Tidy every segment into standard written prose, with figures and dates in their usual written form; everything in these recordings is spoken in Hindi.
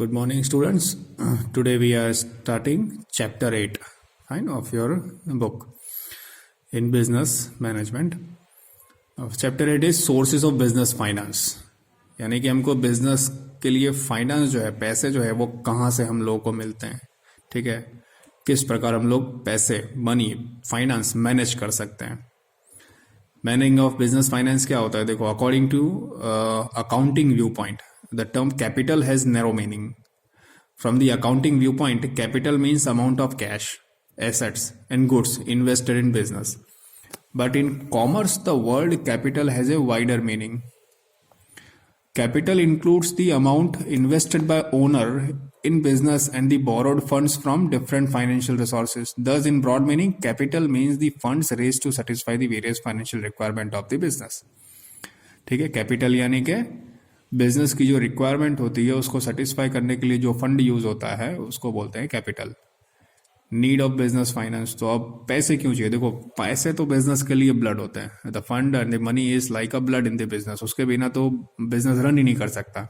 Good morning, students. Today we are starting chapter 8 fine, of your book in business management. Chapter 8 is sources of business finance. यानी कि हमको बिजनेस के लिए फाइनेंस जो है, पैसे जो है वो कहाँ से हम लोगों को मिलते हैं, ठीक है, किस प्रकार हम लोग पैसे, मनी, फाइनेंस मैनेज कर सकते हैं. मैनेजिंग ऑफ बिजनेस फाइनेंस क्या होता है? देखो, according to accounting view point, the term capital has narrow meaning. From the accounting viewpoint, capital means amount of cash, assets and goods invested in business. But in commerce, the word capital has a wider meaning. Capital includes the amount invested by owner in business and the borrowed funds from different financial resources. Thus, in broad meaning, capital means the funds raised to satisfy the various financial requirement of the business. ठीक है, कैपिटल यानी कि बिजनेस की जो रिक्वायरमेंट होती है उसको सेटिस्फाई करने के लिए जो फंड यूज होता है उसको बोलते हैं capital. Need of business finance, तो अब पैसे क्यों चाहिए? देखो, पैसे तो बिजनेस के लिए ब्लड होते हैं. The fund and the money is like a blood in the business. उसके बिना तो बिजनेस रन ही नहीं कर सकता.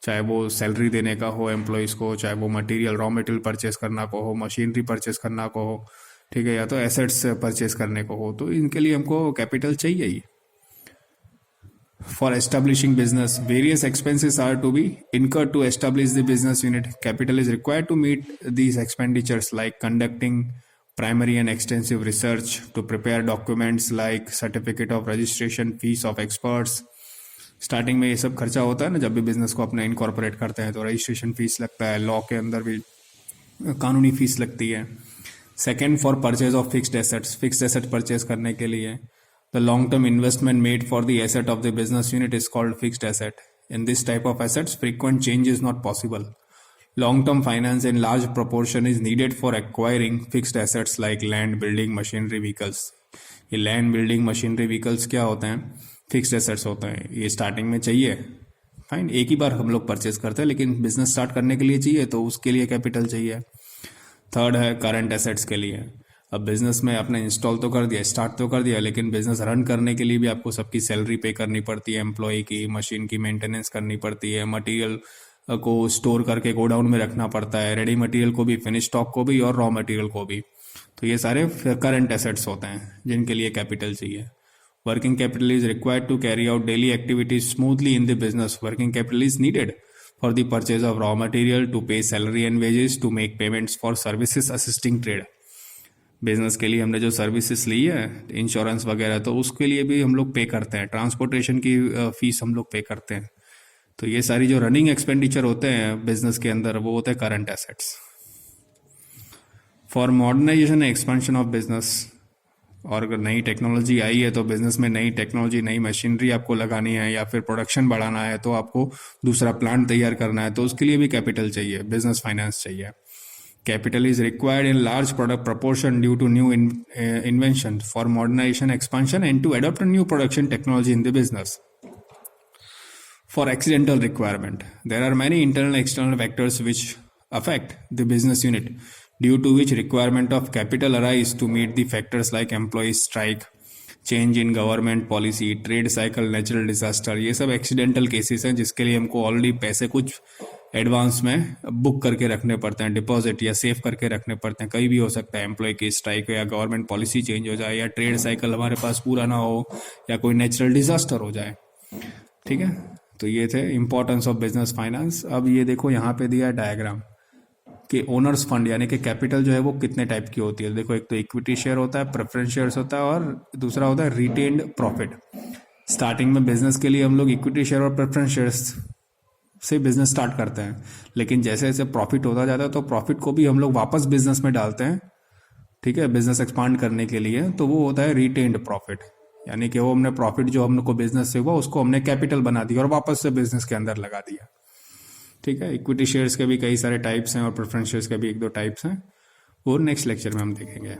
चाहे वो सैलरी देने का हो एम्प्लॉयज को, चाहे वो मटेरियल, रॉ मटेरियल परचेस करना को हो, मशीनरी परचेस करना को हो, ठीक है, या तो एसेट्स परचेस करने को हो, तो इनके लिए हमको कैपिटल चाहिए ही. For establishing business, various expenses are to be incurred to establish the business unit. Capital is required to meet these expenditures like conducting primary and extensive research, to prepare documents like certificate of registration, fees of experts. Starting में ये सब खर्चा होता है ना, जब भी बिजनेस को अपना इनकॉर्पोरेट करते हैं तो रजिस्ट्रेशन फीस लगता है, लॉ के अंदर भी कानूनी फीस लगती है. Second, for purchase of fixed assets, fixed asset purchase करने के लिए. The long-term investment made for the asset of the business unit is called fixed asset. In this type of assets, frequent change is not possible. Long-term finance in large proportion is needed for acquiring fixed assets like land, building, machinery, vehicles. ये land, building, machinery, vehicles क्या होते हैं? Fixed assets होते हैं. ये starting में चाहिए, फाइन, एक ही बार हम लोग परचेज करते हैं, लेकिन बिजनेस स्टार्ट करने के लिए चाहिए तो उसके लिए कैपिटल चाहिए. थर्ड है करंट एसेट्स के लिए. अब बिजनेस में आपने इंस्टॉल तो कर दिया, स्टार्ट तो कर दिया, लेकिन बिजनेस रन करने के लिए भी आपको सबकी सैलरी पे करनी पड़ती है, एम्प्लॉय की, मशीन की मेंटेनेंस करनी पड़ती है, मटेरियल को स्टोर करके गोडाउन में रखना पड़ता है, रेडी मटेरियल को भी, फिनिश स्टॉक को भी और रॉ मटेरियल को भी. तो ये सारे करंट एसेट्स होते हैं जिनके लिए कैपिटल चाहिए. Working capital is required to carry out daily activities smoothly in the business. Working capital is needed for the purchase of raw material, to pay salary and wages, to make payments for services assisting trade. Business के लिए हमने जो सर्विसेज ली है, इंश्योरेंस वगैरह, तो उसके लिए भी हम लोग पे करते हैं. ट्रांसपोर्टेशन की फीस हम लोग पे करते हैं. तो ये सारी जो रनिंग एक्सपेंडिचर होते हैं बिजनेस के अंदर, वो होते हैं current assets. For modernisation and expansion of business, और अगर नई टेक्नोलॉजी आई है तो बिजनेस में नई टेक्नोलॉजी, नई मशीनरी आपको लगानी है, या फिर प्रोडक्शन बढ़ाना है, तो आपको दूसरा प्लांट तैयार करना है, तो उसके लिए भी कैपिटल चाहिए, बिजनेस फाइनेंस चाहिए. Capital is required in large product proportion due to new invention for modernization, expansion, and to adopt a new production technology in the business. For accidental requirement, there are many internal and external factors which affect the business unit, due to which requirement of capital arise to meet the factors like employee strike, change in government policy, trade cycle, natural disaster. ये सब accidental cases हैं जिसके लिए हमको ऑलरेडी पैसे कुछ एडवांस में बुक करके रखने पड़ते हैं, डिपॉजिट या सेव करके रखने पड़ते हैं. कहीं भी हो सकता है, एम्प्लॉय की स्ट्राइक हो, या गवर्नमेंट पॉलिसी चेंज हो जाए, या ट्रेड साइकिल हमारे पास पूरा ना हो, या कोई नेचुरल डिजास्टर हो जाए. ठीक है, तो ये थे इंपॉर्टेंस ऑफ बिजनेस फाइनेंस. अब ये देखो, यहाँ पे दिया डायग्राम कि ओनर्स फंड यानी कि कैपिटल जो है वो कितने टाइप की होती है. देखो, एक तो इक्विटी शेयर होता है, प्रेफरेंस शेयर्स होता है, और दूसरा होता है रिटेन्ड प्रॉफिट. स्टार्टिंग में बिजनेस के लिए हम लोग इक्विटी शेयर और प्रेफरेंस शेयर्स से बिजनेस स्टार्ट करते हैं, लेकिन जैसे जैसे प्रॉफिट होता जाता है तो प्रॉफिट को भी हम लोग वापस बिजनेस में डालते हैं, ठीक है, बिजनेस एक्सपांड करने के लिए. तो वो होता है रिटेन्ड प्रॉफिट, यानी कि वो हमने प्रॉफिट जो हमको बिजनेस से हुआ उसको हमने कैपिटल बना दिया और वापस से बिजनेस के अंदर लगा दिया. ठीक है, इक्विटी शेयर्स के भी कई सारे टाइप्स हैं और प्रेफरेंस शेयर्स के भी 1-2 टाइप्स हैं, वो नेक्स्ट लेक्चर में हम देखेंगे.